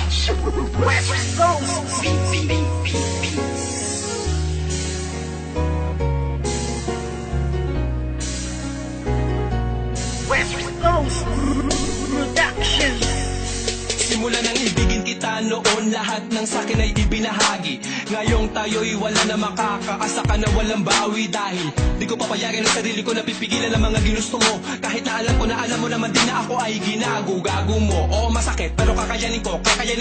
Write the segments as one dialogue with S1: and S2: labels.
S1: West Coast. West Coast Productions.
S2: Simula nang ibigin kita noon, lahat ng sakin ay ibinahagi. Ngayong tayo'y wala na makakaasa ka na walang bawi. Dahil di ko papayagan ang sarili ko na pipigilan ang mga ginusto mo. Kahit na alam mo naman din na ako ay ginago-gago mo. Oo, masakit pero kakayanin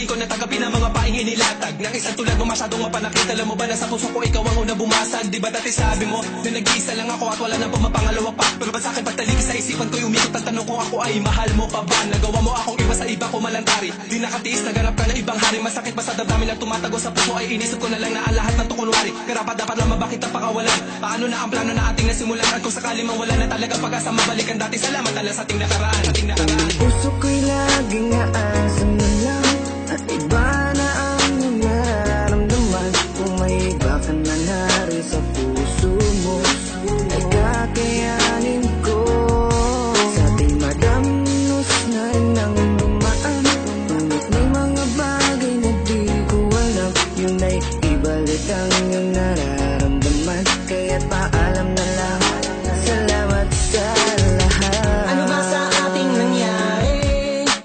S2: ko na tagapin ang mga paing inilatag ng isang tulad mo masyadong mapanakit. Alam mo ba na sa puso ko ikaw ang unang bumasag? Di ba dati sabi mo na nag-iisa lang ako at wala nang pumapangalawa pa? Pero ba sa'kin pagtalikis sa isipan ko'y umikot ang tanong kung ako ay mahal mo pa ba? Nagawa mo akong iwas sa iba ko malantari. Di nakatiis, naganap ka na ibang hari. Masakit ba sa damdamin ang tumatago sa puso ay inisip ko na lang na ang lahat ng tukunwari. Karapat dapat lang mabakit ang pakawalan. Paano na ang plano na ating nasimulan? At kung sakali mang wala na talaga pag-asa mabalikan dati, salamat na lang sa ating nakaraan.
S3: Puso ko'y laging aasan na lang at iba na ang nararamdaman. Kung may iba ka na nari sa puso mo ay kakayanin ko. Sa ating madamnos na rin ang lumaan, ngunit may mga bagay na di ko alam. Yun ay ibalik ang iyong nararamdaman. Kaya't paalam na lang, salamat sa lahat.
S4: Ano ba sa ating nangyari?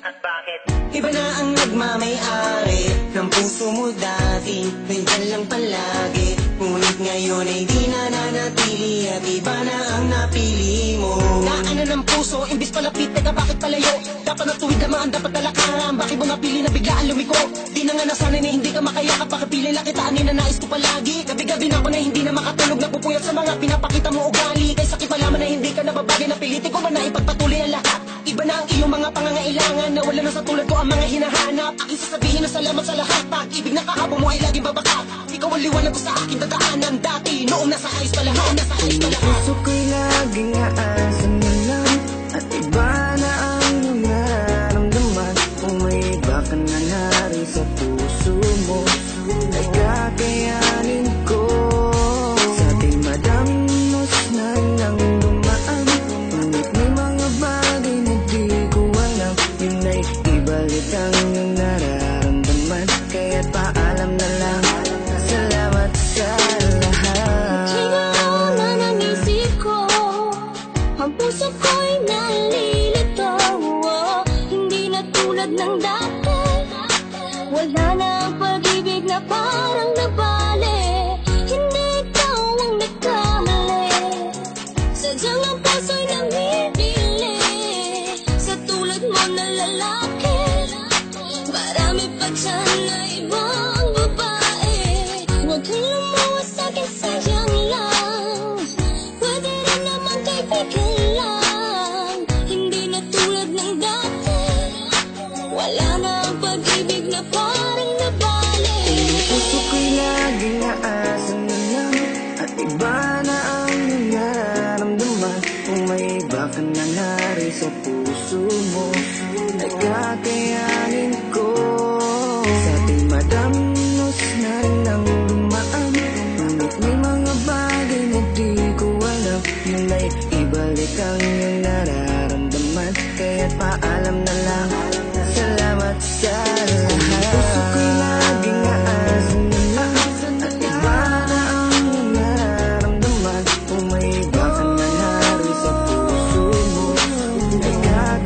S1: At bakit?
S4: Iba na ang nagmamay-ari ng puso mo dati, nandyan lang palagi. Ngunit ngayon ay di na nanatili at iba na ang napili mo. Daanan ng puso, imbis palapit, teka bakit palayo? Dapat natuwid naman, dapat talakaran. Bakit mo napili na biglaan lumiko? Di na nga nasanay na hindi ka makayakap, pakipili lang kita, na nais ko palagi. Gabi-gabi na ako na hindi na makatulog, napupuyat sa mga pinapakita mo ugali. Kay sakit malaman na hindi ka nababagay, napilitin ko man na ipagpatuloy ang lahat. Iba na ang iyong mga pangangailangan, nawala na sa tulad ko ang mga hinahanap. Aking sasabihin na salamat sa lahat, pag-ibig na kahapon mo ay laging babakat. Ikaw ang liwanag ko sa aking dadaanan dati, noong nasa ayos pa lahat, nasa ayos pa lahat.
S3: Puso ko'y laging aasan na lang at iba na ang iyong nararamdaman. Kung may iba ka na nari sa puso mo ay kakayanin ko. Sa ating madamnos na rin ang lumaan, ngunit may mga bagay na di ko alam. Yun ay ibalik ang iyong nararamdaman. Kaya't paalam na lang, salamat sa lahat.
S5: Ikaw na ng isip ko, ang puso ko'y nalilito. Hindi na tulad ng dati, wala na ang pag-ibig na parang nabali. Hindi ikaw ang nagkamali, sadyang ang puso'y namimili sa tulad mo na lalaki. Marami pa dyan na ibang babae, huwag kang lumawas sa'kin, sayang lang. Pwede rin naman kaibigan lang, hindi na tulad ng dati, wala na ang pag-ibig na parang nabali.
S3: Puso ko'y laging aasan na lang at iba na ang iyong nararamdaman. Kung may iba ka na nari sa puso mo ay kakayanin ko. Sa